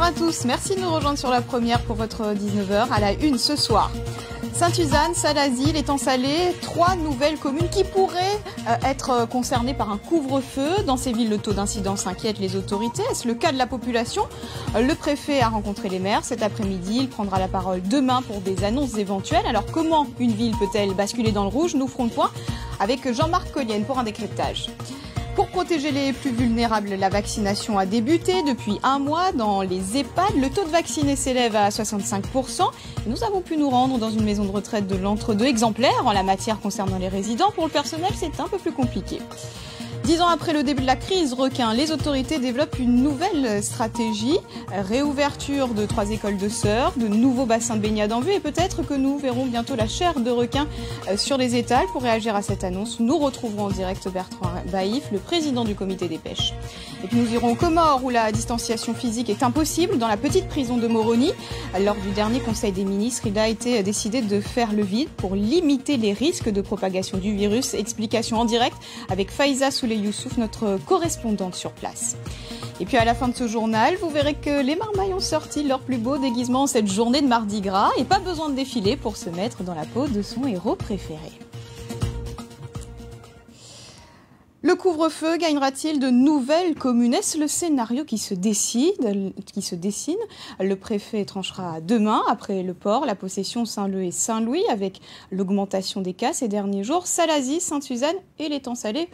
à tous, merci de nous rejoindre sur La Première pour votre 19h à la une ce soir. Sainte-Suzanne, Salazie, l'étang salé, 3 nouvelles communes qui pourraient être concernées par un couvre-feu. Dans ces villes, le taux d'incidence inquiète les autorités. Est-ce le cas de la population? Le préfet a rencontré les maires cet après-midi. Il prendra la parole demain pour des annonces éventuelles. Alors comment une ville peut-elle basculer dans le rouge? Nous ferons le point avec Jean-Marc Collienne pour un décryptage. Pour protéger les plus vulnérables, la vaccination a débuté depuis un mois dans les EHPAD. Le taux de vaccinés s'élève à 65%. Nous avons pu nous rendre dans une maison de retraite de l'entre-deux exemplaires en la matière concernant les résidents. Pour le personnel, c'est un peu plus compliqué. 10 ans après le début de la crise requin, les autorités développent une nouvelle stratégie. Réouverture de 3 écoles de sœurs, de nouveaux bassins de baignade en vue et peut-être que nous verrons bientôt la chair de requin sur les étals. Pour réagir à cette annonce, nous retrouverons en direct Bertrand Baïf, le président du comité des pêches. Et puis nous irons aux Comores où la distanciation physique est impossible, dans la petite prison de Moroni. Lors du dernier conseil des ministres, il a été décidé de faire le vide pour limiter les risques de propagation du virus. Explication en direct avec Faïza Souley-Youssouf, notre correspondante sur place. Et puis à la fin de ce journal, vous verrez que les Marmailles ont sorti leur plus beau déguisement cette journée de Mardi Gras et pas besoin de défiler pour se mettre dans la peau de son héros préféré. Le couvre-feu gagnera-t-il de nouvelles communes? Est-ce le scénario qui se dessine? Le préfet tranchera demain après le port, la possession Saint-Leu et Saint-Louis avec l'augmentation des cas ces derniers jours. Salazie, Sainte-Suzanne et l'étang salé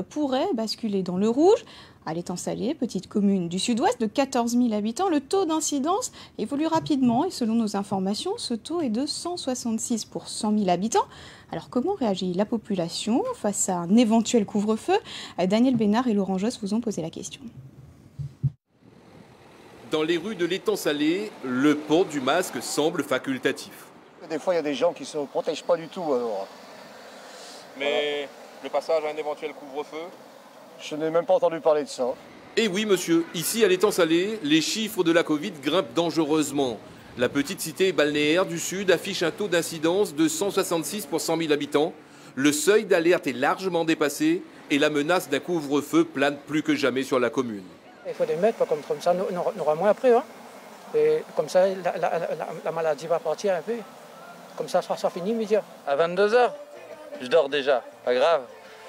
pourraient basculer dans le rouge. À l'étang salé, petite commune du sud-ouest de 14 000 habitants, le taux d'incidence évolue rapidement et selon nos informations, ce taux est de 166 pour 100 000 habitants. Alors comment réagit la population face à un éventuel couvre-feu? Daniel Bénard et Laurent Josse vous ont posé la question. Dans les rues de l'étang salé, le port du masque semble facultatif. Des fois, il y a des gens qui ne se protègent pas du tout. Alors. Mais le passage à un éventuel couvre-feu? Je n'ai même pas entendu parler de ça. Et oui, monsieur, ici à l'étang salé, les chiffres de la Covid grimpent dangereusement. La petite cité balnéaire du Sud affiche un taux d'incidence de 166 pour 100 000 habitants. Le seuil d'alerte est largement dépassé et la menace d'un couvre-feu plane plus que jamais sur la commune. Il faut des mettre, comme ça, on aura moins après. Hein. Et comme ça, la maladie va partir un peu. Comme ça sera fini, média. À 22h, je dors déjà, pas grave.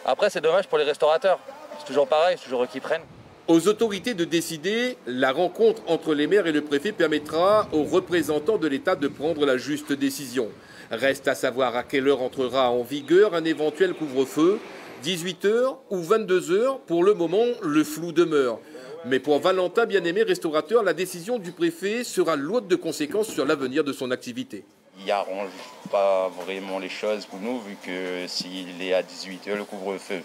Après, c'est dommage pour les restaurateurs. C'est toujours pareil, c'est toujours eux qui prennent. Aux autorités de décider, la rencontre entre les maires et le préfet permettra aux représentants de l'État de prendre la juste décision. Reste à savoir à quelle heure entrera en vigueur un éventuel couvre-feu, 18h ou 22h. Pour le moment, le flou demeure. Mais pour Valentin, bien-aimé restaurateur, la décision du préfet sera lourde de conséquences sur l'avenir de son activité. Il n'arrange pas vraiment les choses pour nous, vu que s'il est à 18h, le couvre-feu,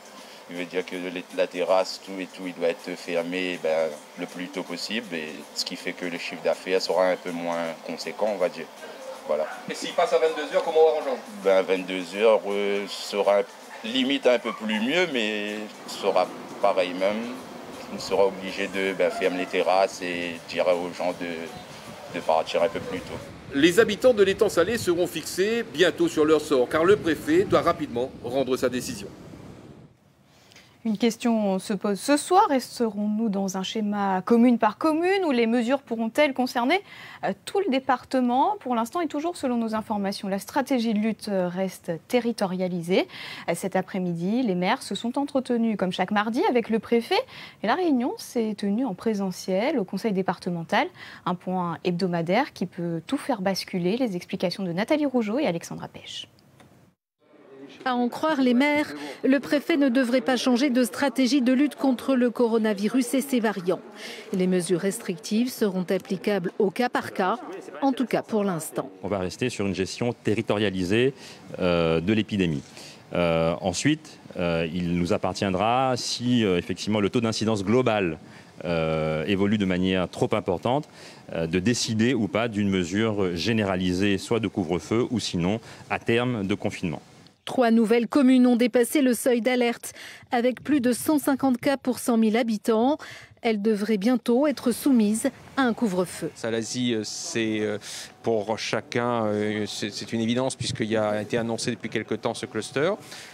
il veut dire que la terrasse, tout, il doit être fermé le plus tôt possible, et ce qui fait que le chiffre d'affaires sera un peu moins conséquent, on va dire. Voilà. Et s'il passe à 22h, comment on arrange? 22h sera limite un peu plus mieux, mais sera pareil même. On sera obligé de fermer les terrasses et dire aux gens de partir un peu plus tôt. Les habitants de l'étang salé seront fixés bientôt sur leur sort, car le préfet doit rapidement rendre sa décision. Une question se pose ce soir. Resterons-nous dans un schéma commune par commune ou les mesures pourront-elles concerner tout le département? Pour l'instant et toujours selon nos informations, la stratégie de lutte reste territorialisée. Cet après-midi, les maires se sont entretenus comme chaque mardi avec le préfet et la réunion s'est tenue en présentiel au conseil départemental. Un point hebdomadaire qui peut tout faire basculer. Les explications de Nathalie Rougeau et Alexandra Pêche. À en croire les maires, le préfet ne devrait pas changer de stratégie de lutte contre le coronavirus et ses variants. Les mesures restrictives seront applicables au cas par cas, en tout cas pour l'instant. On va rester sur une gestion territorialisée de l'épidémie. Ensuite, il nous appartiendra, si effectivement le taux d'incidence global évolue de manière trop importante, de décider ou pas d'une mesure généralisée, soit de couvre-feu ou sinon à terme de confinement. 3 nouvelles communes ont dépassé le seuil d'alerte avec plus de 150 cas pour 100 000 habitants. Elle devrait bientôt être soumise à un couvre-feu. Salazie, c'est pour chacun, c'est une évidence puisqu'il a été annoncé depuis quelque temps ce cluster.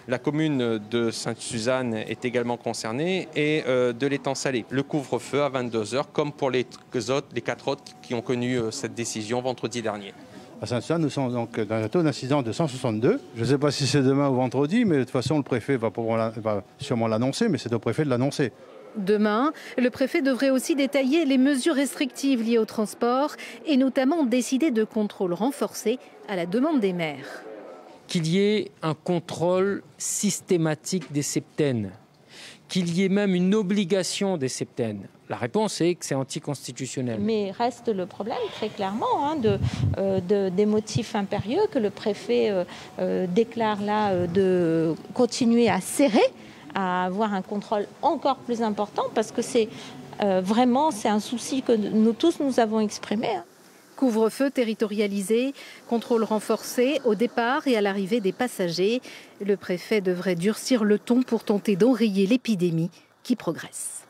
La commune de Sainte-Suzanne est également concernée et de l'étang salé. Le couvre-feu à 22 h comme pour les 4 autres qui ont connu cette décision vendredi dernier. À Sainte-Suzanne, nous sommes donc dans un taux d'incidence de 162. Je ne sais pas si c'est demain ou vendredi, mais de toute façon, le préfet va sûrement l'annoncer, mais c'est au préfet de l'annoncer. Demain, le préfet devrait aussi détailler les mesures restrictives liées au transport et notamment décider de contrôles renforcés à la demande des maires. Qu'il y ait un contrôle systématique des septaines, qu'il y ait même une obligation des septaines. La réponse est que c'est anticonstitutionnel. Mais reste le problème, très clairement, des motifs impérieux que le préfet déclare là de continuer à serrer, à avoir un contrôle encore plus important, parce que c'est vraiment un souci que nous tous nous avons exprimé. Couvre-feu territorialisé, contrôle renforcé au départ et à l'arrivée des passagers. Le préfet devrait durcir le ton pour tenter d'enrayer l'épidémie qui progresse.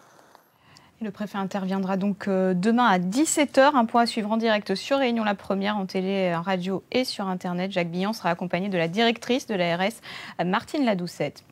Le préfet interviendra donc demain à 17 h. Un point à suivre en direct sur Réunion la Première, en télé, en radio et sur Internet. Jacques Billan sera accompagné de la directrice de l'ARS, Martine Ladoucette.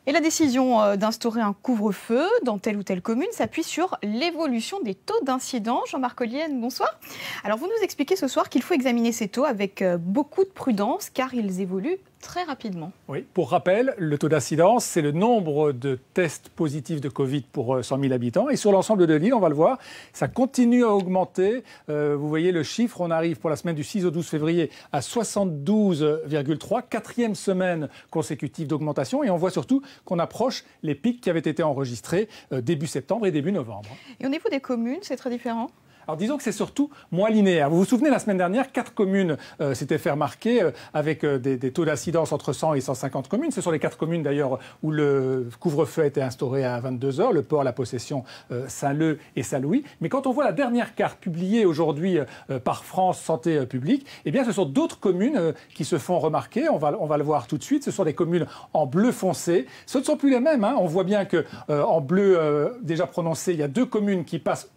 Et la décision d'instaurer un couvre-feu dans telle ou telle commune s'appuie sur l'évolution des taux d'incidence. Jean-Marc Ollienne, bonsoir. Alors vous nous expliquez ce soir qu'il faut examiner ces taux avec beaucoup de prudence car ils évoluent très rapidement. Oui, pour rappel, le taux d'incidence, c'est le nombre de tests positifs de Covid pour 100 000 habitants. Et sur l'ensemble de l'île, on va le voir, ça continue à augmenter. Vous voyez le chiffre, on arrive pour la semaine du 6 au 12 février à 72,3, quatrième semaine consécutive d'augmentation. Et on voit surtout qu'on approche les pics qui avaient été enregistrés début septembre et début novembre. Et au niveau des communes, c'est très différent ? Alors disons que c'est surtout moins linéaire. Vous vous souvenez, la semaine dernière, 4 communes s'étaient fait remarquer avec des taux d'incidence entre 100 et 150 communes. Ce sont les 4 communes d'ailleurs où le couvre-feu a été instauré à 22 h, le Port, la Possession, Saint-Leu et Saint-Louis. Mais quand on voit la dernière carte publiée aujourd'hui par France Santé publique, eh bien ce sont d'autres communes qui se font remarquer. On va le voir tout de suite. Ce sont des communes en bleu foncé. Ce ne sont plus les mêmes. On voit bien qu'en bleu déjà prononcé, il y a 2 communes qui passent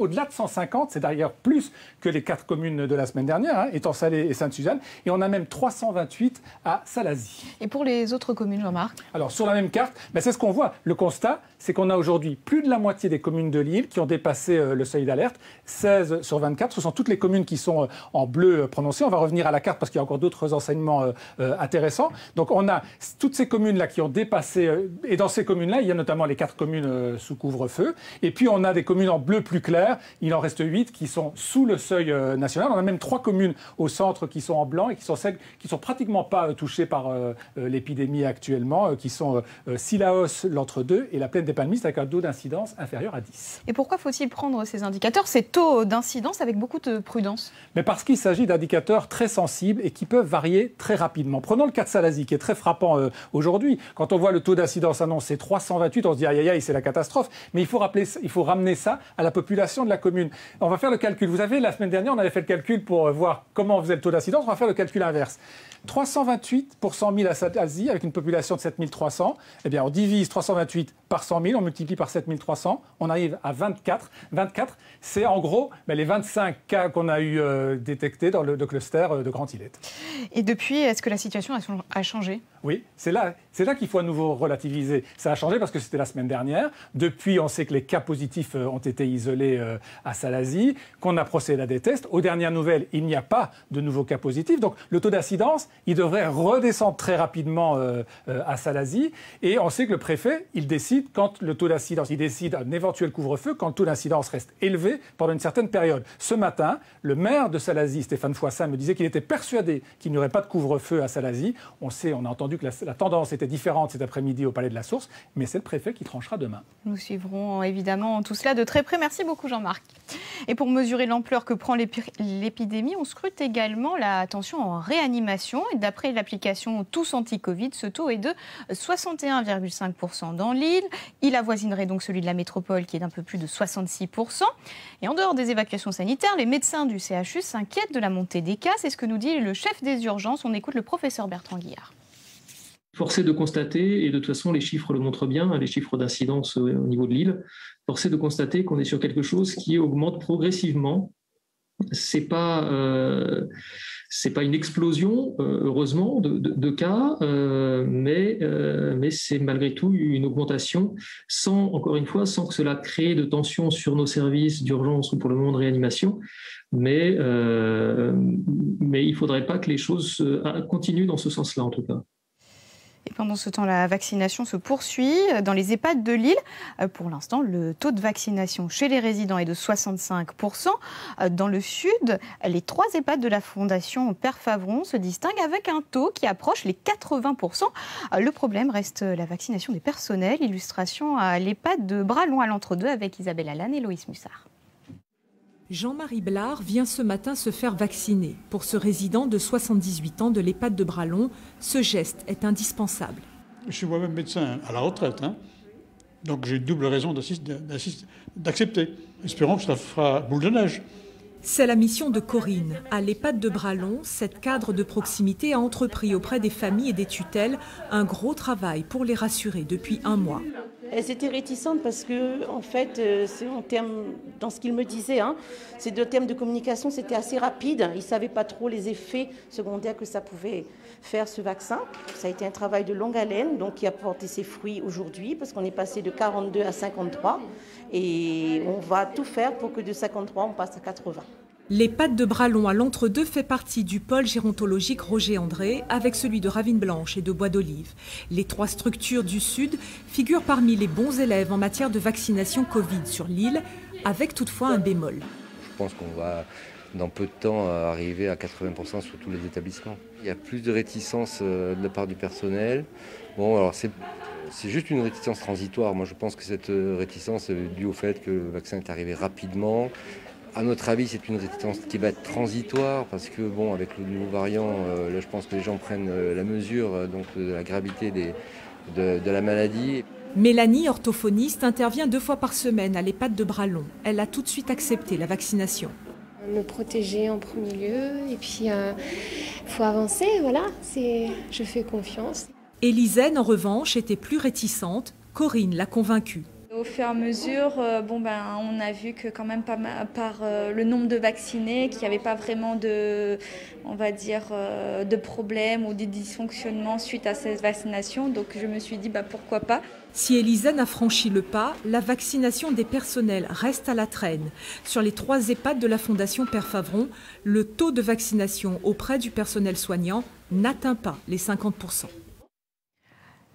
au-delà de 150, c'est d'ailleurs plus que les 4 communes de la semaine dernière, étang salé et Sainte-Suzanne, et on a même 328 à Salazie. Et pour les autres communes, Jean-Marc ? Alors sur la même carte, c'est ce qu'on voit. Le constat, c'est qu'on a aujourd'hui plus de la moitié des communes de l'île qui ont dépassé le seuil d'alerte, 16 sur 24. Ce sont toutes les communes qui sont en bleu prononcé. On va revenir à la carte parce qu'il y a encore d'autres enseignements intéressants. Donc on a toutes ces communes-là qui ont dépassé, et dans ces communes-là, il y a notamment les 4 communes sous couvre-feu, et puis on a des communes en bleu plus clair, il en reste 8 qui sont sous le seuil national. On a même 3 communes au centre qui sont en blanc et qui sont celles qui ne sont pratiquement pas touchées par l'épidémie actuellement, qui sont Sillaos, l'Entre-deux et la Plaine des Palmistes avec un taux d'incidence inférieur à 10. Et pourquoi faut-il prendre ces indicateurs, ces taux d'incidence avec beaucoup de prudence ? Mais parce qu'il s'agit d'indicateurs très sensibles et qui peuvent varier très rapidement. Prenons le cas de Salazie qui est très frappant aujourd'hui. Quand on voit le taux d'incidence annoncé 328, on se dit aïe aïe aïe, c'est la catastrophe. Mais il faut ramener ça à la population de la commune. On va faire le calcul. Vous savez, la semaine dernière, on avait fait le calcul pour voir comment faisait le taux d'incidence. On va faire le calcul inverse. 328 pour 100 000 à Salazie, avec une population de 7 300. Eh bien, on divise 328 par 100 000, on multiplie par 7 300, on arrive à 24. 24, c'est en gros les 25 cas qu'on a eu détectés dans le cluster de Grand-Îlette. Et depuis, est-ce que la situation a changé ? Oui, c'est là qu'il faut à nouveau relativiser. Ça a changé parce que c'était la semaine dernière. Depuis, on sait que les cas positifs ont été isolés à Salazie, qu'on a procédé à des tests. Aux dernières nouvelles, il n'y a pas de nouveaux cas positifs. Donc le taux d'incidence, il devrait redescendre très rapidement à Salazie. Et on sait que le préfet, il décide quand le taux d'incidence, il décide un éventuel couvre-feu quand le taux d'incidence reste élevé pendant une certaine période. Ce matin, le maire de Salazie, Stéphane Foissin, me disait qu'il était persuadé qu'il n'y aurait pas de couvre-feu à Salazie. On a entendu que la tendance était différente cet après-midi au Palais de la Source, mais c'est le préfet qui tranchera demain. Nous suivrons évidemment tout cela de très près. Merci beaucoup Jean-Marc. Et pour mesurer l'ampleur que prend l'épidémie, on scrute également la tension en réanimation. Et d'après l'application Tous Anti-Covid, ce taux est de 61,5% dans l'île. Il avoisinerait donc celui de la métropole qui est d'un peu plus de 66%. Et en dehors des évacuations sanitaires, les médecins du CHU s'inquiètent de la montée des cas. C'est ce que nous dit le chef des urgences. On écoute le professeur Bertrand Guillard. Force est de constater, et de toute façon les chiffres le montrent bien, les chiffres d'incidence au niveau de l'île, force est de constater qu'on est sur quelque chose qui augmente progressivement. C'est pas une explosion, heureusement, de cas, mais c'est malgré tout une augmentation, encore une fois, sans que cela crée de tensions sur nos services d'urgence ou pour le moment de réanimation. Mais il ne faudrait pas que les choses continuent dans ce sens-là, en tout cas. Et pendant ce temps, la vaccination se poursuit dans les EHPAD de Lille. Pour l'instant, le taux de vaccination chez les résidents est de 65%. Dans le sud, les 3 EHPAD de la Fondation Père Favron se distinguent avec un taux qui approche les 80%. Le problème reste la vaccination des personnels. Illustration à l'EHPAD de Bralon à l'Entre-deux avec Isabelle Allan et Loïs Mussard. Jean-Marie Blard vient ce matin se faire vacciner. Pour ce résident de 78 ans de l'EHPAD de Bralon, ce geste est indispensable. Je suis moi-même médecin à la retraite, donc j'ai une double raison d'accepter. Espérons que ça fera boule de neige. C'est la mission de Corinne. À l'EHPAD de Bralon, cette cadre de proximité a entrepris auprès des familles et des tutelles un gros travail pour les rassurer depuis 1 mois. Elles étaient réticentes parce que, en fait, dans ce qu'ils me disaient, c'est en termes de communication, c'était assez rapide. Ils ne savaient pas trop les effets secondaires que ça pouvait faire ce vaccin. Ça a été un travail de longue haleine, donc qui a porté ses fruits aujourd'hui, parce qu'on est passé de 42 à 53. Et on va tout faire pour que de 53, on passe à 80. L'EHPAD de Bralon à l'Entre-deux fait partie du pôle gérontologique Roger André avec celui de Ravine-Blanche et de Bois d'Olive. Les 3 structures du Sud figurent parmi les bons élèves en matière de vaccination Covid sur l'île, avec toutefois un bémol. Je pense qu'on va, dans peu de temps, arriver à 80% sur tous les établissements. Il y a plus de réticence de la part du personnel. Bon, alors c'est juste une réticence transitoire. Moi, je pense que cette réticence est due au fait que le vaccin est arrivé rapidement. À notre avis, c'est une réticence qui va être transitoire parce que, bon, avec le nouveau variant, là, je pense que les gens prennent la mesure donc, de la gravité de la maladie. Mélanie, orthophoniste, intervient 2 fois par semaine à l'EHPAD de Bralon. Elle a tout de suite accepté la vaccination. Me protéger en premier lieu et puis il faut avancer, voilà, je fais confiance. Élisène, en revanche, était plus réticente. Corinne l'a convaincue. Au fur et à mesure, on a vu que quand même par le nombre de vaccinés, qu'il n'y avait pas vraiment de problèmes ou de dysfonctionnements suite à cette vaccination. Donc je me suis dit pourquoi pas. Si Élisène a franchi le pas, la vaccination des personnels reste à la traîne. Sur les 3 EHPAD de la Fondation Père Favron, le taux de vaccination auprès du personnel soignant n'atteint pas les 50%.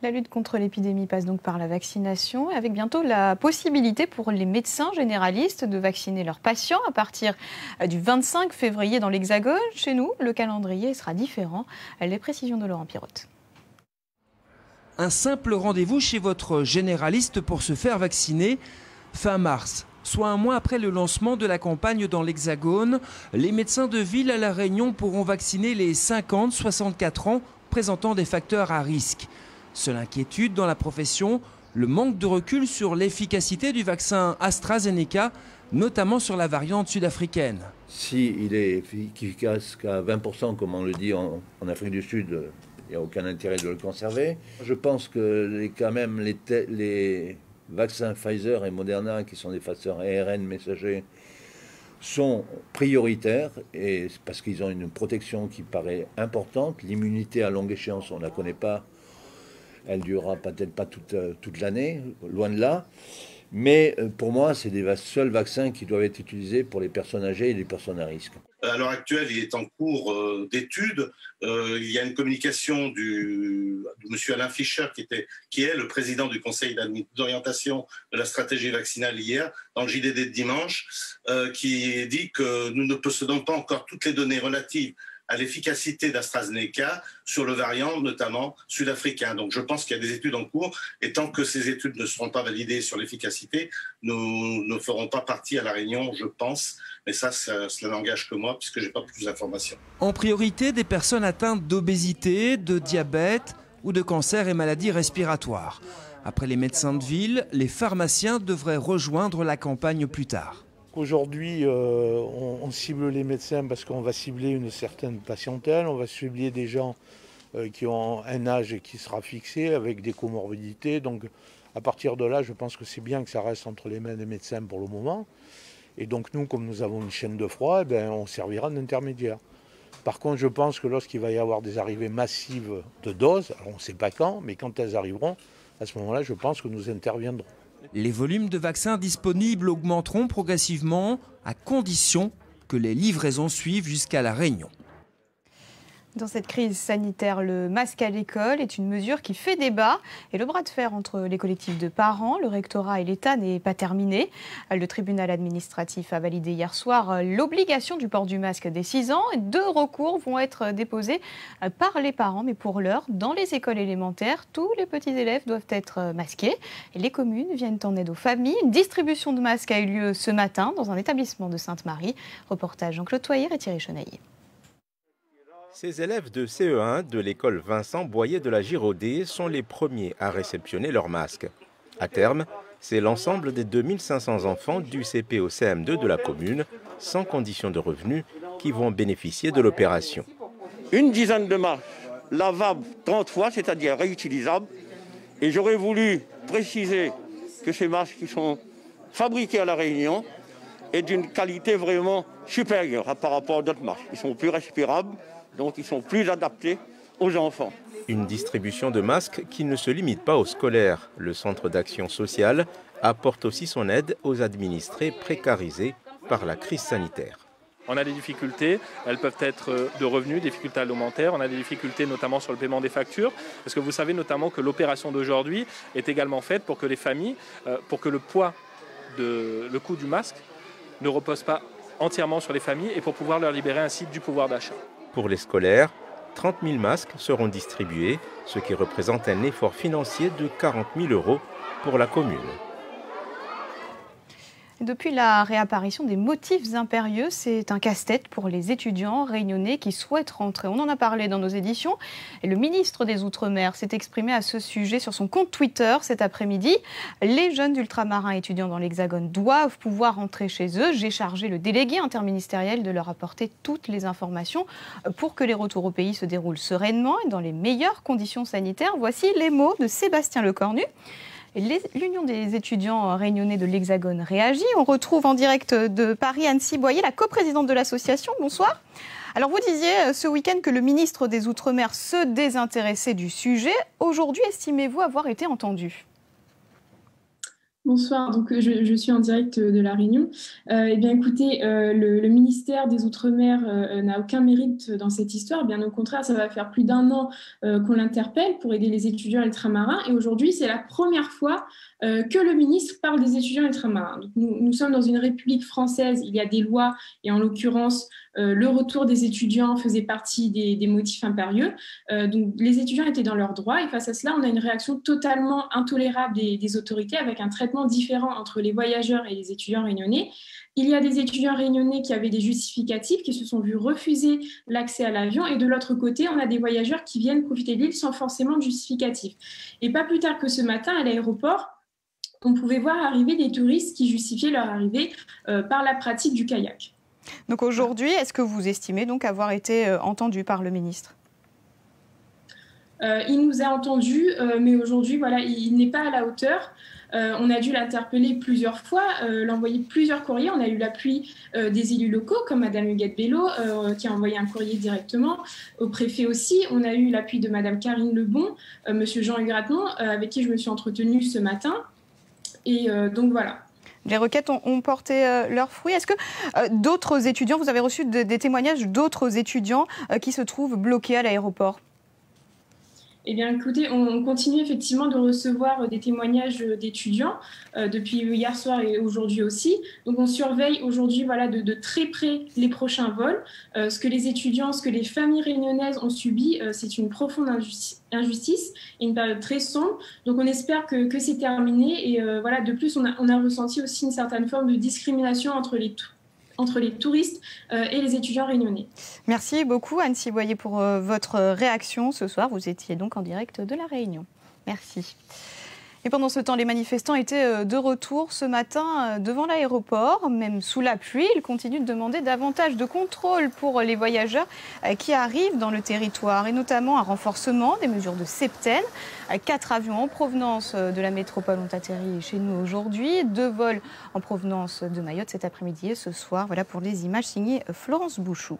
La lutte contre l'épidémie passe donc par la vaccination, avec bientôt la possibilité pour les médecins généralistes de vacciner leurs patients à partir du 25 février dans l'Hexagone. Chez nous, le calendrier sera différent. Les précisions de Laurent Pirotte. Un simple rendez-vous chez votre généraliste pour se faire vacciner fin mars. Soit 1 mois après le lancement de la campagne dans l'Hexagone, les médecins de ville à La Réunion pourront vacciner les 50-64 ans présentant des facteurs à risque. Seule inquiétude dans la profession, le manque de recul sur l'efficacité du vaccin AstraZeneca, notamment sur la variante sud-africaine. S'il est efficace qu'à 20%, comme on le dit en Afrique du Sud, il n'y a aucun intérêt de le conserver. Je pense que quand même les vaccins Pfizer et Moderna, qui sont des facteurs ARN messagers, sont prioritaires et parce qu'ils ont une protection qui paraît importante. L'immunité à longue échéance, on ne la connaît pas. Elle ne durera peut-être pas toute l'année, loin de là. Mais pour moi, c'est des seuls vaccins qui doivent être utilisés pour les personnes âgées et les personnes à risque. À l'heure actuelle, il est en cours d'études. Il y a une communication de M. Alain Fischer, qui est le président du conseil d'orientation de la stratégie vaccinale hier, dans le JDD de dimanche, qui dit que nous ne possédons pas encore toutes les données relatives à l'efficacité d'AstraZeneca sur le variant, notamment sud-africain. Donc je pense qu'il y a des études en cours, et tant que ces études ne seront pas validées sur l'efficacité, nous ne ferons pas partie à La Réunion, je pense. Mais ça n'engage que moi, puisque je n'ai pas plus d'informations. En priorité, des personnes atteintes d'obésité, de diabète ou de cancer et maladies respiratoires. Après les médecins de ville, les pharmaciens devraient rejoindre la campagne plus tard. Aujourd'hui, on cible les médecins parce qu'on va cibler une certaine patientèle, on va cibler des gens qui ont un âge qui sera fixé avec des comorbidités. Donc à partir de là, je pense que c'est bien que ça reste entre les mains des médecins pour le moment. Et donc nous, comme nous avons une chaîne de froid, on servira d'intermédiaire. Par contre, je pense que lorsqu'il va y avoir des arrivées massives de doses, alors on ne sait pas quand, mais quand elles arriveront, à ce moment-là, je pense que nous interviendrons. Les volumes de vaccins disponibles augmenteront progressivement à condition que les livraisons suivent jusqu'à La Réunion. Dans cette crise sanitaire, le masque à l'école est une mesure qui fait débat. Et le bras de fer entre les collectifs de parents, le rectorat et l'État n'est pas terminé. Le tribunal administratif a validé hier soir l'obligation du port du masque dès 6 ans. 2 recours vont être déposés par les parents. Mais pour l'heure, dans les écoles élémentaires, tous les petits élèves doivent être masqués. Et les communes viennent en aide aux familles. Une distribution de masques a eu lieu ce matin dans un établissement de Sainte-Marie. Reportage Jean-Claude Toyer et Thierry Chenailly. Ces élèves de CE1 de l'école Vincent Boyer de la Girodet sont les premiers à réceptionner leur masque. À terme, c'est l'ensemble des 2500 enfants du CP au CM2 de la commune, sans condition de revenus, qui vont bénéficier de l'opération. Une dizaine de masques lavables 30 fois, c'est-à-dire réutilisables. Et j'aurais voulu préciser que ces masques qui sont fabriqués à La Réunion est d'une qualité vraiment supérieure par rapport à d'autres masques. Ils sont plus respirables. Donc ils sont plus adaptés aux enfants. Une distribution de masques qui ne se limite pas aux scolaires. Le centre d'action sociale apporte aussi son aide aux administrés précarisés par la crise sanitaire. On a des difficultés, elles peuvent être de revenus, des difficultés alimentaires, on a des difficultés notamment sur le paiement des factures, parce que vous savez notamment que l'opération d'aujourd'hui est également faite pour que les familles, pour que le coût du masque ne repose pas entièrement sur les familles et pour pouvoir leur libérer ainsi du pouvoir d'achat. Pour les scolaires, 30 000 masques seront distribués, ce qui représente un effort financier de 40 000 € pour la commune. Depuis la réapparition des motifs impérieux, c'est un casse-tête pour les étudiants réunionnais qui souhaitent rentrer. On en a parlé dans nos éditions et le ministre des Outre-mer s'est exprimé à ce sujet sur son compte Twitter cet après-midi. Les jeunes ultramarins étudiants dans l'Hexagone doivent pouvoir rentrer chez eux. J'ai chargé le délégué interministériel de leur apporter toutes les informations pour que les retours au pays se déroulent sereinement et dans les meilleures conditions sanitaires. Voici les mots de Sébastien Lecornu. L'Union des étudiants réunionnais de l'Hexagone réagit. On retrouve en direct de Paris Anne-Cy Boyer, la coprésidente de l'association. Bonsoir. Alors vous disiez ce week-end que le ministre des Outre-mer se désintéressait du sujet. Aujourd'hui, estimez-vous avoir été entendu ? Bonsoir, donc je suis en direct de La Réunion. Eh bien écoutez, le ministère des Outre-mer n'a aucun mérite dans cette histoire. Bien au contraire, ça va faire plus d'1 an qu'on l'interpelle pour aider les étudiants ultramarins. Et aujourd'hui, c'est la première fois que le ministre parle des étudiants ultramarins. Donc, nous sommes dans une république française, il y a des lois, et en l'occurrence, le retour des étudiants faisait partie des motifs impérieux. Donc les étudiants étaient dans leurs droits et face à cela, on a une réaction totalement intolérable des autorités avec un traitement différent entre les voyageurs et les étudiants réunionnais. Il y a des étudiants réunionnais qui avaient des justificatifs, qui se sont vus refuser l'accès à l'avion et de l'autre côté, on a des voyageurs qui viennent profiter de l'île sans forcément de justificatif. Et pas plus tard que ce matin, à l'aéroport, on pouvait voir arriver des touristes qui justifiaient leur arrivée par la pratique du kayak. Donc aujourd'hui, est-ce que vous estimez donc avoir été entendu par le ministre ? Il nous a entendus, mais aujourd'hui, voilà, il n'est pas à la hauteur. On a dû l'interpeller plusieurs fois, l'envoyer plusieurs courriers. On a eu l'appui des élus locaux, comme Mme Huguette Bello, qui a envoyé un courrier directement, au préfet aussi. On a eu l'appui de Mme Karine Lebon, M. Jean-Hugues Gratton, avec qui je me suis entretenue ce matin. Et donc voilà. Les requêtes ont porté leurs fruits. Est-ce que d'autres étudiants, vous avez reçu des témoignages d'autres étudiants qui se trouvent bloqués à l'aéroport ? Eh bien, écoutez, on continue effectivement de recevoir des témoignages d'étudiants depuis hier soir et aujourd'hui aussi. Donc, on surveille aujourd'hui de très près les prochains vols. Ce que les étudiants, ce que les familles réunionnaises ont subi, c'est une profonde injustice et une période très sombre. Donc, on espère que c'est terminé. Et de plus, on a ressenti aussi une certaine forme de discrimination entre les touristes et les étudiants réunionnais. Merci beaucoup Anne-Cy Boyer pour votre réaction ce soir. Vous étiez donc en direct de La Réunion. Merci. Et pendant ce temps, les manifestants étaient de retour ce matin devant l'aéroport. Même sous la pluie, ils continuent de demander davantage de contrôle pour les voyageurs qui arrivent dans le territoire, et notamment un renforcement des mesures de septaine. 4 avions en provenance de la métropole ont atterri chez nous aujourd'hui. 2 vols en provenance de Mayotte cet après-midi et ce soir. Voilà pour les images signées Florence Bouchou.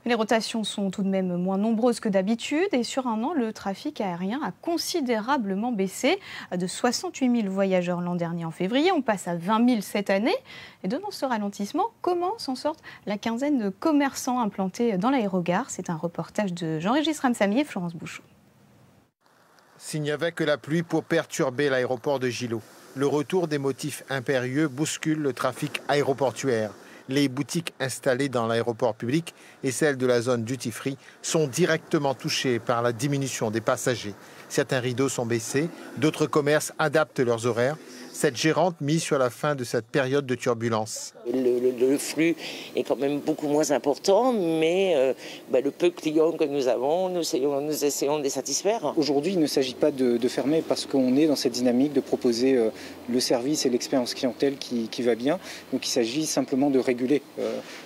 Les rotations sont tout de même moins nombreuses que d'habitude et sur un an, le trafic aérien a considérablement baissé. De 68 000 voyageurs l'an dernier en février, on passe à 20 000 cette année. Et devant ce ralentissement, comment s'en sortent la quinzaine de commerçants implantés dans l'aérogare? C'est un reportage de Jean-Régis Ramsamy et Florence Bouchou. S'il n'y avait que la pluie pour perturber l'aéroport de Gillot, le retour des motifs impérieux bouscule le trafic aéroportuaire. Les boutiques installées dans l'aéroport public et celles de la zone duty-free sont directement touchées par la diminution des passagers. Certains rideaux sont baissés, d'autres commerces adaptent leurs horaires. Cette gérante mise sur la fin de cette période de turbulence. Le flux est quand même beaucoup moins important, mais le peu de clients que nous avons, nous essayons de les satisfaire. Aujourd'hui, il ne s'agit pas de fermer parce qu'on est dans cette dynamique de proposer le service et l'expérience clientèle qui va bien. Donc il s'agit simplement de réguler.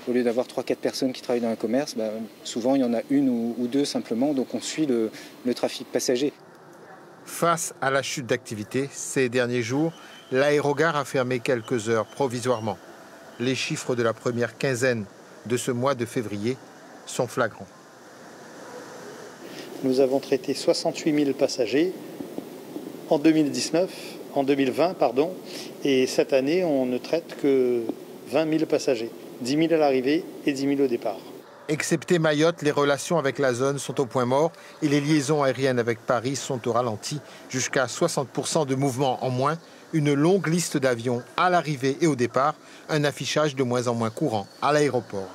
Au lieu d'avoir 3-4 personnes qui travaillent dans un commerce, souvent il y en a une ou deux simplement, donc on suit le trafic passager. Face à la chute d'activité, ces derniers jours, l'aérogare a fermé quelques heures provisoirement. Les chiffres de la première quinzaine de ce mois de février sont flagrants. Nous avons traité 68 000 passagers en 2020, et cette année, on ne traite que 20 000 passagers, 10 000 à l'arrivée et 10 000 au départ. Excepté Mayotte, les relations avec la zone sont au point mort et les liaisons aériennes avec Paris sont au ralenti. Jusqu'à 60% de mouvements en moins, une longue liste d'avions à l'arrivée et au départ, un affichage de moins en moins courant à l'aéroport.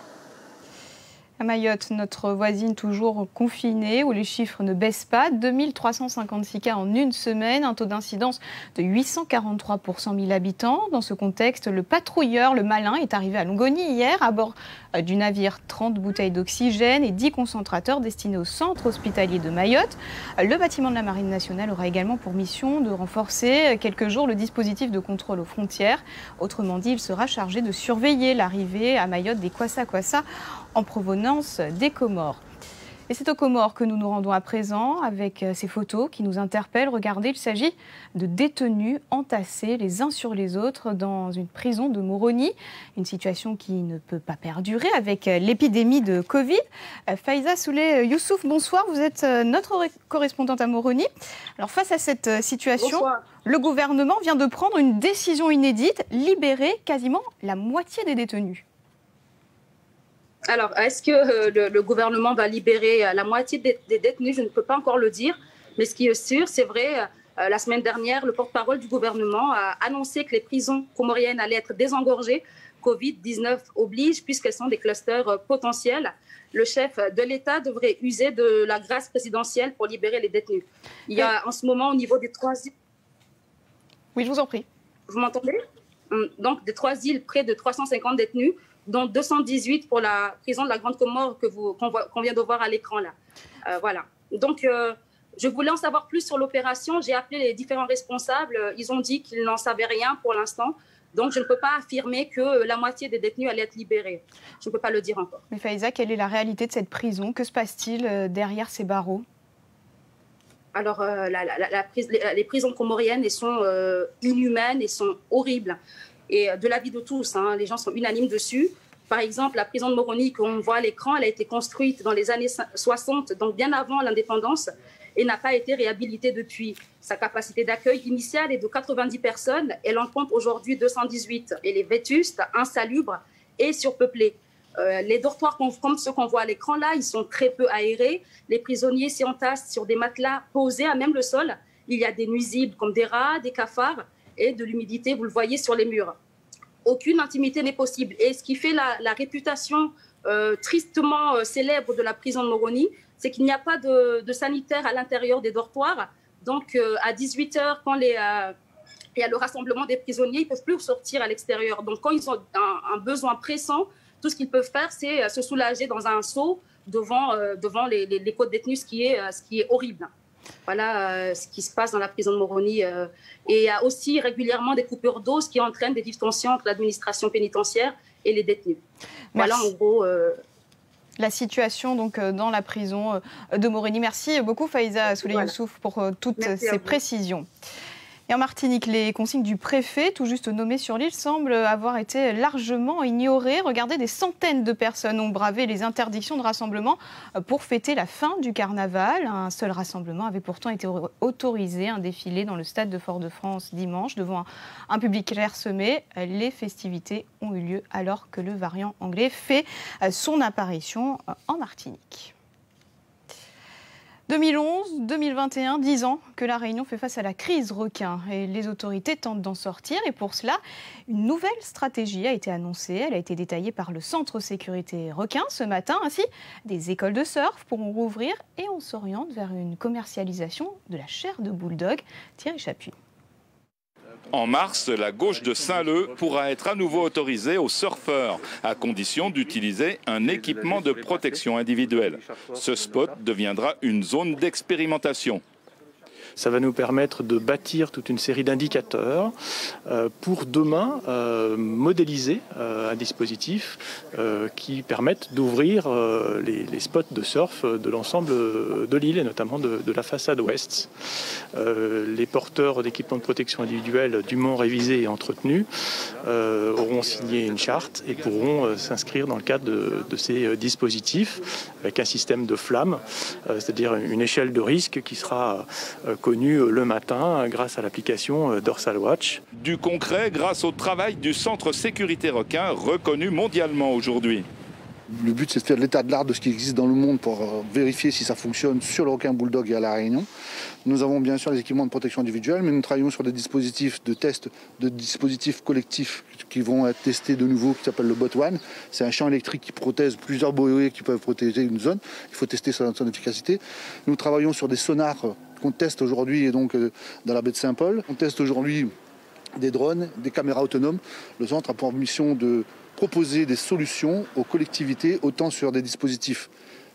À Mayotte, notre voisine toujours confinée, où les chiffres ne baissent pas. 2356 cas en une semaine, un taux d'incidence de 843 pour 100 000 habitants. Dans ce contexte, le patrouilleur, le Malin, est arrivé à Longoni hier à bord du navire. 30 bouteilles d'oxygène et 10 concentrateurs destinés au centre hospitalier de Mayotte. Le bâtiment de la Marine nationale aura également pour mission de renforcer quelques jours le dispositif de contrôle aux frontières. Autrement dit, il sera chargé de surveiller l'arrivée à Mayotte des kwassa-kwassa en provenance des Comores. Et c'est aux Comores que nous nous rendons à présent avec ces photos qui nous interpellent. Regardez, il s'agit de détenus entassés les uns sur les autres dans une prison de Moroni. Une situation qui ne peut pas perdurer avec l'épidémie de Covid. Faiza Souley Youssouf, bonsoir. Vous êtes notre correspondante à Moroni. Alors face à cette situation, bonsoir. Le gouvernement vient de prendre une décision inédite, libérer quasiment la moitié des détenus. Alors, est-ce que le gouvernement va libérer la moitié des détenus? Je ne peux pas encore le dire. Mais ce qui est sûr, c'est vrai, la semaine dernière, le porte-parole du gouvernement a annoncé que les prisons comoriennes allaient être désengorgées. Covid-19 oblige, puisqu'elles sont des clusters potentiels. Le chef de l'État devrait user de la grâce présidentielle pour libérer les détenus. Il y a en ce moment au niveau des 3 îles... Oui, je vous en prie. Vous m'entendez? Donc, des 3 îles, près de 350 détenus, dont 218 pour la prison de la Grande Comore qu'on vient de voir à l'écran là. Voilà. Donc, je voulais en savoir plus sur l'opération. J'ai appelé les différents responsables. Ils ont dit qu'ils n'en savaient rien pour l'instant. Donc, je ne peux pas affirmer que la moitié des détenus allaient être libérés. Je ne peux pas le dire encore. Mais Faiza, quelle est la réalité de cette prison? Que se passe-t-il derrière ces barreaux? Alors, les prisons comoriennes, elles sont inhumaines et sont horribles. Et de l'avis de tous, hein, les gens sont unanimes dessus. Par exemple, la prison de Moroni qu'on voit à l'écran, elle a été construite dans les années 60, donc bien avant l'indépendance, et n'a pas été réhabilitée depuis. Sa capacité d'accueil initiale est de 90 personnes. Elle en compte aujourd'hui 218. Elle est vétuste, insalubre et surpeuplée. Les dortoirs comme ceux qu'on voit à l'écran là, ils sont très peu aérés. Les prisonniers s'y entassent sur des matelas posés à même le sol. Il y a des nuisibles comme des rats, des cafards et de l'humidité, vous le voyez sur les murs. Aucune intimité n'est possible. Et ce qui fait la réputation tristement célèbre de la prison de Moroni, c'est qu'il n'y a pas de sanitaire à l'intérieur des dortoirs. Donc, à 18h, quand il y a le rassemblement des prisonniers, ils ne peuvent plus sortir à l'extérieur. Donc, quand ils ont un besoin pressant, tout ce qu'ils peuvent faire, c'est se soulager dans un seau devant les co-détenus, ce qui est horrible. Voilà ce qui se passe dans la prison de Moroni. Et il y a aussi régulièrement des coupures d'eau, ce qui entraîne des vives tensions entre l'administration pénitentiaire et les détenus. Voilà en gros la situation donc, dans la prison de Moroni. Merci beaucoup Faiza Souley Youssouf pour toutes ces précisions. Et en Martinique, les consignes du préfet, tout juste nommé sur l'île, semblent avoir été largement ignorées. Regardez, des centaines de personnes ont bravé les interdictions de rassemblement pour fêter la fin du carnaval. Un seul rassemblement avait pourtant été autorisé, un défilé dans le stade de Fort-de-France dimanche devant un public clairsemé. Les festivités ont eu lieu alors que le variant anglais fait son apparition en Martinique. 2011-2021, 10 ans que la Réunion fait face à la crise requin et les autorités tentent d'en sortir. Et pour cela, une nouvelle stratégie a été annoncée. Elle a été détaillée par le Centre sécurité requin ce matin. Ainsi, des écoles de surf pourront rouvrir et on s'oriente vers une commercialisation de la chair de bulldog. Thierry Chapuis. En mars, la gauche de Saint-Leu pourra être à nouveau autorisée aux surfeurs, à condition d'utiliser un équipement de protection individuelle. Ce spot deviendra une zone d'expérimentation. Ça va nous permettre de bâtir toute une série d'indicateurs pour demain modéliser un dispositif qui permette d'ouvrir les spots de surf de l'ensemble de l'île et notamment de la façade ouest. Les porteurs d'équipements de protection individuelle dûment révisés et entretenus auront signé une charte et pourront s'inscrire dans le cadre de ces dispositifs avec un système de flammes, c'est-à-dire une échelle de risque qui sera connu le matin grâce à l'application Dorsal Watch. Du concret grâce au travail du Centre sécurité requin reconnu mondialement aujourd'hui. Le but, c'est de faire l'état de l'art de ce qui existe dans le monde pour vérifier si ça fonctionne sur le requin bulldog et à La Réunion. Nous avons bien sûr les équipements de protection individuelle, mais nous travaillons sur des dispositifs de test, de dispositifs collectifs qui vont être testés de nouveau, qui s'appelle le Bot One. C'est un champ électrique qui protège plusieurs boées qui peuvent protéger une zone. Il faut tester son efficacité. Nous travaillons sur des sonars qu'on teste aujourd'hui et donc dans la baie de Saint-Paul. On teste aujourd'hui des drones, des caméras autonomes. Le centre a pour mission de proposer des solutions aux collectivités, autant sur des dispositifs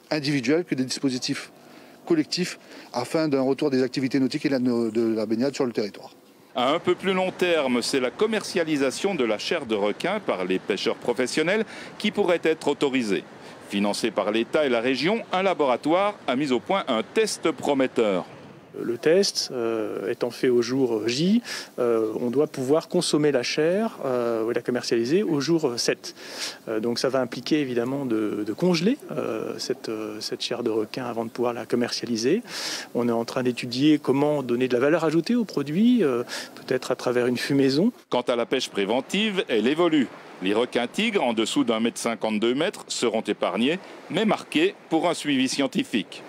individuels que des dispositifs collectifs, afin d'un retour des activités nautiques et de la baignade sur le territoire. À un peu plus long terme, c'est la commercialisation de la chair de requin par les pêcheurs professionnels qui pourrait être autorisée. Financé par l'État et la région, un laboratoire a mis au point un test prometteur. Le test étant fait au jour J, on doit pouvoir consommer la chair ou la commercialiser au jour 7. Donc ça va impliquer évidemment de congeler cette chair de requin avant de pouvoir la commercialiser. On est en train d'étudier comment donner de la valeur ajoutée au produit, peut-être à travers une fumaison. Quant à la pêche préventive, elle évolue. Les requins tigres en dessous d'1,52 m seront épargnés, mais marqués pour un suivi scientifique.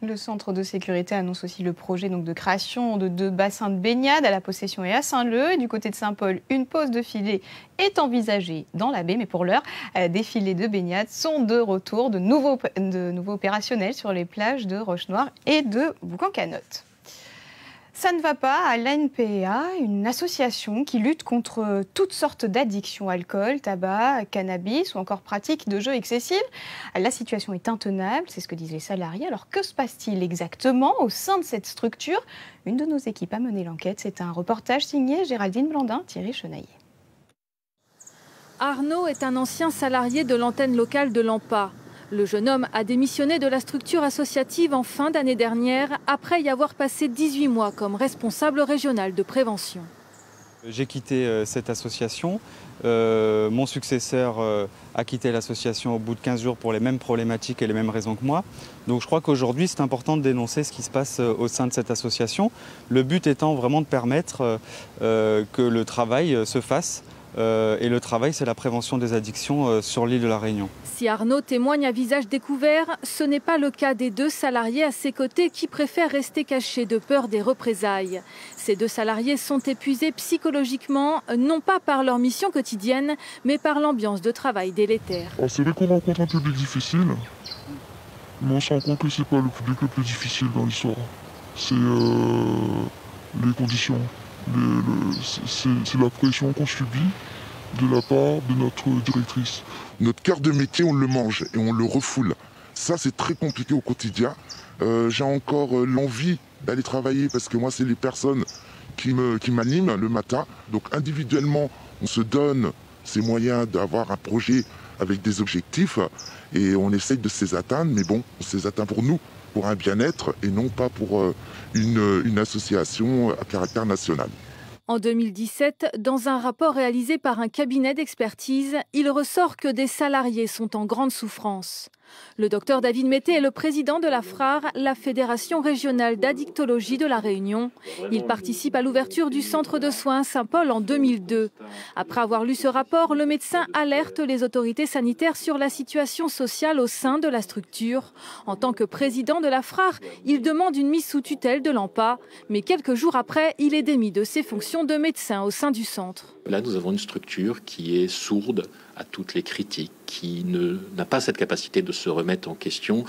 Le centre de sécurité annonce aussi le projet donc, de création de 2 bassins de baignade à La Possession et à Saint-Leu. Et du côté de Saint-Paul, une pause de filet est envisagée dans la baie. Mais pour l'heure, des filets de baignade sont de retour, de nouveau opérationnels sur les plages de Roche-Noire et de Boucan-Canotte. Ça ne va pas à l'ANPA, une association qui lutte contre toutes sortes d'addictions, alcool, tabac, cannabis ou encore pratiques de jeux excessives. La situation est intenable, c'est ce que disent les salariés. Alors que se passe-t-il exactement au sein de cette structure? Une de nos équipes a mené l'enquête. C'est un reportage signé Géraldine Blandin, Thierry Chenaillé. Arnaud est un ancien salarié de l'antenne locale de l'ANPA. Le jeune homme a démissionné de la structure associative en fin d'année dernière, après y avoir passé 18 mois comme responsable régional de prévention. J'ai quitté cette association. Mon successeur a quitté l'association au bout de 15 jours pour les mêmes problématiques et les mêmes raisons que moi. Donc je crois qu'aujourd'hui, c'est important de dénoncer ce qui se passe au sein de cette association. Le but étant vraiment de permettre que le travail se fasse. Et le travail, c'est la prévention des addictions sur l'île de la Réunion. Si Arnaud témoigne à visage découvert, ce n'est pas le cas des 2 salariés à ses côtés qui préfèrent rester cachés de peur des représailles. Ces 2 salariés sont épuisés psychologiquement, non pas par leur mission quotidienne, mais par l'ambiance de travail délétère. C'est vrai qu'on rencontre un public difficile, mais on se rend compte que ce n'est pas le public le plus difficile dans l'histoire. C'est les conditions. C'est la pression qu'on subit de la part de notre directrice. Notre cœur de métier, on le mange et on le refoule. Ça, c'est très compliqué au quotidien. j'ai encore l'envie d'aller travailler parce que moi, c'est les personnes qui m'animent le matin. Donc individuellement, on se donne ces moyens d'avoir un projet avec des objectifs et on essaye de les atteindre. Mais bon, on se les atteint pour nous, pour un bien-être et non pas pour une association à caractère national. En 2017, dans un rapport réalisé par un cabinet d'expertise, il ressort que des salariés sont en grande souffrance. Le docteur David Mété est le président de la FRAR, la Fédération régionale d'addictologie de la Réunion. Il participe à l'ouverture du centre de soins Saint-Paul en 2002. Après avoir lu ce rapport, le médecin alerte les autorités sanitaires sur la situation sociale au sein de la structure. En tant que président de la FRAR, il demande une mise sous tutelle de l'ANPA. Mais quelques jours après, il est démis de ses fonctions de médecin au sein du centre. Là, nous avons une structure qui est sourde à toutes les critiques, qui n'a pas cette capacité de se remettre en question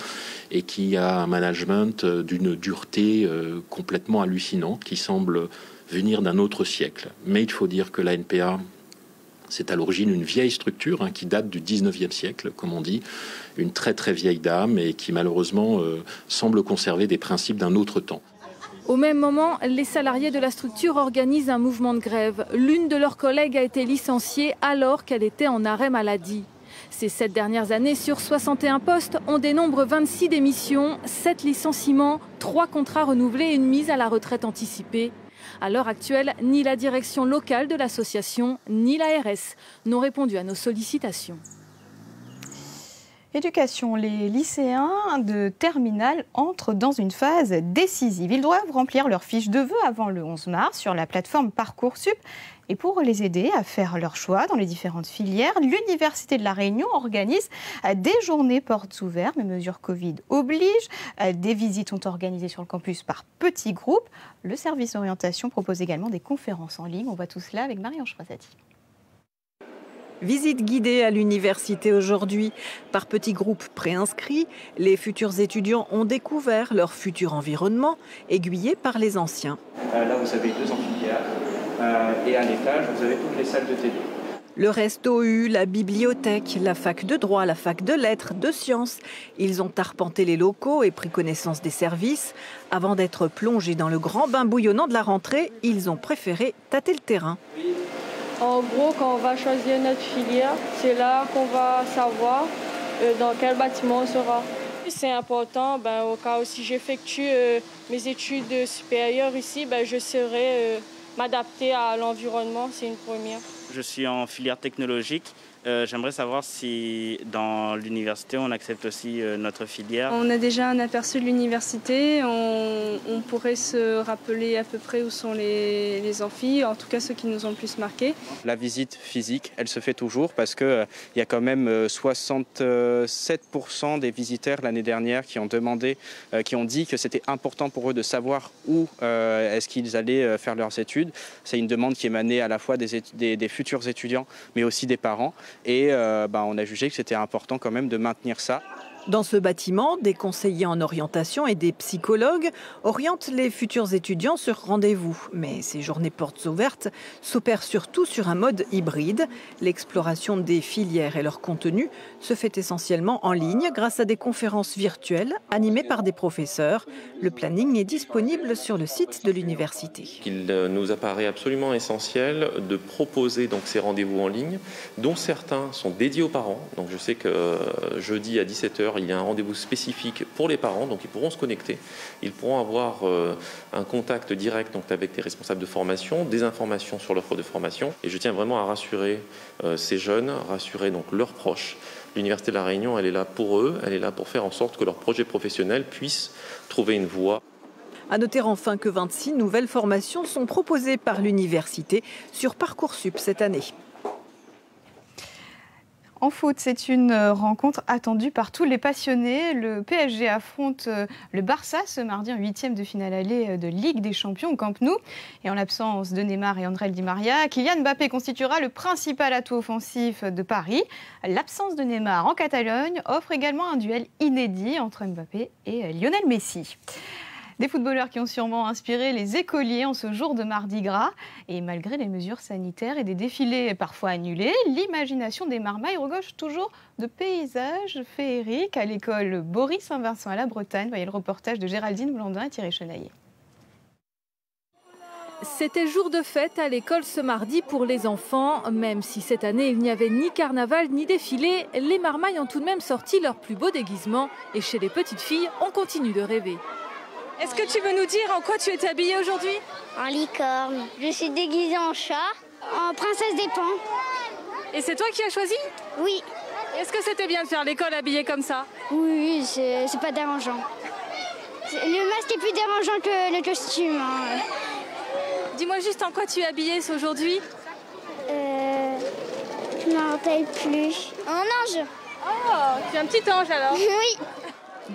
et qui a un management d'une dureté complètement hallucinante qui semble venir d'un autre siècle. Mais il faut dire que la NPA, c'est à l'origine une vieille structure qui date du 19e siècle, comme on dit, une très très vieille dame et qui malheureusement semble conserver des principes d'un autre temps. Au même moment, les salariés de la structure organisent un mouvement de grève. L'une de leurs collègues a été licenciée alors qu'elle était en arrêt maladie. Ces 7 dernières années, sur 61 postes, on dénombre 26 démissions, 7 licenciements, 3 contrats renouvelés et une mise à la retraite anticipée. À l'heure actuelle, ni la direction locale de l'association, ni l'ARS n'ont répondu à nos sollicitations. Éducation, les lycéens de terminale entrent dans une phase décisive. Ils doivent remplir leur fiche de vœux avant le 11 mars sur la plateforme Parcoursup. Et pour les aider à faire leur choix dans les différentes filières, l'Université de La Réunion organise des journées portes ouvertes, mais mesures Covid obligent. Des visites sont organisées sur le campus par petits groupes. Le service orientation propose également des conférences en ligne. On voit tout cela avec Marie-Ange Froissati. Visite guidée à l'université aujourd'hui. Par petits groupes préinscrits, les futurs étudiants ont découvert leur futur environnement, aiguillés par les anciens. Là, vous avez 2 amphithéâtres et à l'étage, vous avez toutes les salles de télé. Le resto U, la bibliothèque, la fac de droit, la fac de lettres, de sciences. Ils ont arpenté les locaux et pris connaissance des services. Avant d'être plongés dans le grand bain bouillonnant de la rentrée, ils ont préféré tâter le terrain. En gros, quand on va choisir notre filière, c'est là qu'on va savoir dans quel bâtiment on sera. C'est important, au cas où si j'effectue mes études supérieures ici, je saurai m'adapter à l'environnement, c'est une première. Je suis en filière technologique. J'aimerais savoir si dans l'université, on accepte aussi notre filière. On a déjà un aperçu de l'université. On pourrait se rappeler à peu près où sont les amphis, en tout cas ceux qui nous ont le plus marqués. La visite physique, elle se fait toujours parce qu'il y a quand même 67% des visiteurs l'année dernière qui ont demandé, qui ont dit que c'était important pour eux de savoir où est-ce qu'ils allaient faire leurs études. C'est une demande qui émanait à la fois des futurs étudiants, mais aussi des parents. Et on a jugé que c'était important quand même de maintenir ça. Dans ce bâtiment, des conseillers en orientation et des psychologues orientent les futurs étudiants sur rendez-vous. Mais ces journées portes ouvertes s'opèrent surtout sur un mode hybride. L'exploration des filières et leur contenu se fait essentiellement en ligne grâce à des conférences virtuelles animées par des professeurs. Le planning est disponible sur le site de l'université. Il nous apparaît absolument essentiel de proposer donc ces rendez-vous en ligne, dont certains sont dédiés aux parents. Donc je sais que jeudi à 17h, il y a un rendez-vous spécifique pour les parents, donc ils pourront se connecter. Ils pourront avoir un contact direct donc, avec les responsables de formation, des informations sur l'offre de formation. Et je tiens vraiment à rassurer ces jeunes, rassurer donc leurs proches. L'Université de La Réunion, elle est là pour eux, elle est là pour faire en sorte que leur projet professionnel puisse trouver une voie. À noter enfin que 26 nouvelles formations sont proposées par l'université sur Parcoursup cette année. En foot, c'est une rencontre attendue par tous les passionnés. Le PSG affronte le Barça ce mardi en 8e de finale aller de Ligue des Champions au Camp Nou. Et en l'absence de Neymar et André Di Maria, Kylian Mbappé constituera le principal atout offensif de Paris. L'absence de Neymar en Catalogne offre également un duel inédit entre Mbappé et Lionel Messi. Des footballeurs qui ont sûrement inspiré les écoliers en ce jour de Mardi Gras. Et malgré les mesures sanitaires et des défilés parfois annulés, l'imagination des marmailles regorge toujours de paysages féeriques à l'école Boris Saint-Vincent à la Bretagne. Voyez le reportage de Géraldine Blandin et Thierry Chenaillet. C'était jour de fête à l'école ce mardi pour les enfants. Même si cette année il n'y avait ni carnaval ni défilé, les marmailles ont tout de même sorti leur plus beau déguisement. Et chez les petites filles, on continue de rêver. Est-ce que tu veux nous dire en quoi tu es habillée aujourd'hui? En licorne. Je suis déguisée en chat, en princesse des pans. Et c'est toi qui as choisi? Oui. Est-ce que c'était bien de faire l'école habillée comme ça? Oui, c'est pas dérangeant. Le masque est plus dérangeant que le costume. Hein. Dis-moi juste en quoi tu es habillée aujourd'hui? Je m'en rappelle plus. En ange. Oh, tu es un petit ange alors? Oui.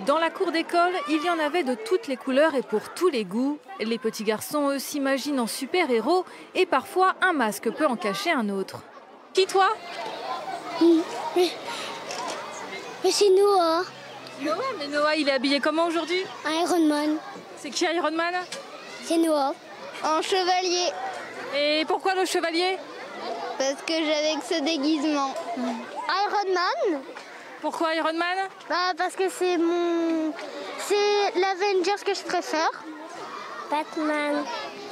Dans la cour d'école, il y en avait de toutes les couleurs et pour tous les goûts. Les petits garçons, eux, s'imaginent en super-héros et parfois un masque peut en cacher un autre. Qui, toi? Mais c'est Noah. Noah, mais Noah, il est habillé comment aujourd'hui? Un Iron Man. C'est qui Iron Man? C'est Noah. En chevalier. Et pourquoi le chevalier? Parce que j'avais que ce déguisement. Iron Man. Pourquoi Iron Man? Parce que c'est l'Avengers que je préfère. Batman.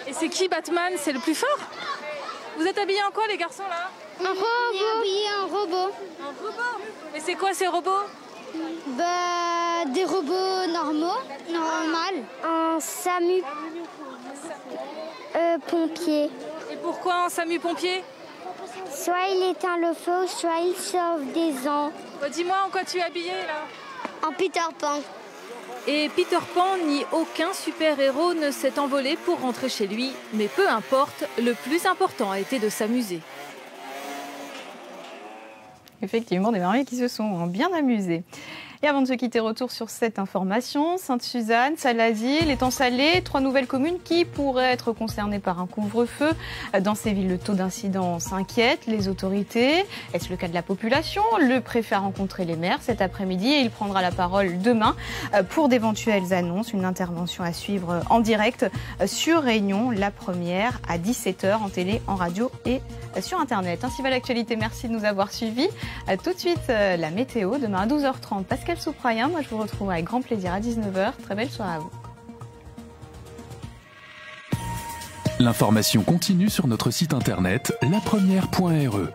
Et c'est qui Batman? C'est le plus fort? Vous êtes habillés en quoi les garçons là? Un robot. On est habillés en robot. Un robot? Mais c'est quoi ces robots? Des robots normaux, normal. En SAMU pompier. Et pourquoi en SAMU pompier? Soit il éteint le feu, soit il sauve des gens. Dis-moi en quoi tu es habillé là? En Peter Pan. Et Peter Pan ni aucun super-héros ne s'est envolé pour rentrer chez lui. Mais peu importe, le plus important a été de s'amuser. Effectivement, des marmailles qui se sont bien amusées. Et avant de se quitter, retour sur cette information. Sainte-Suzanne, Salazille, l'étang salé, 3 nouvelles communes qui pourraient être concernées par un couvre-feu. Dans ces villes, le taux d'incidence inquiète les autorités. Est-ce le cas de la population? Le préfet a rencontré les maires cet après-midi et il prendra la parole demain pour d'éventuelles annonces. Une intervention à suivre en direct sur Réunion, la première à 17h en télé, en radio et sur Internet. Ainsi va l'actualité. Merci de nous avoir suivis. Tout de suite, la météo. Demain à 12h30, Pascal Souprayen. Moi, je vous retrouve avec grand plaisir à 19h. Très belle soirée à vous. L'information continue sur notre site internet lapremière.re.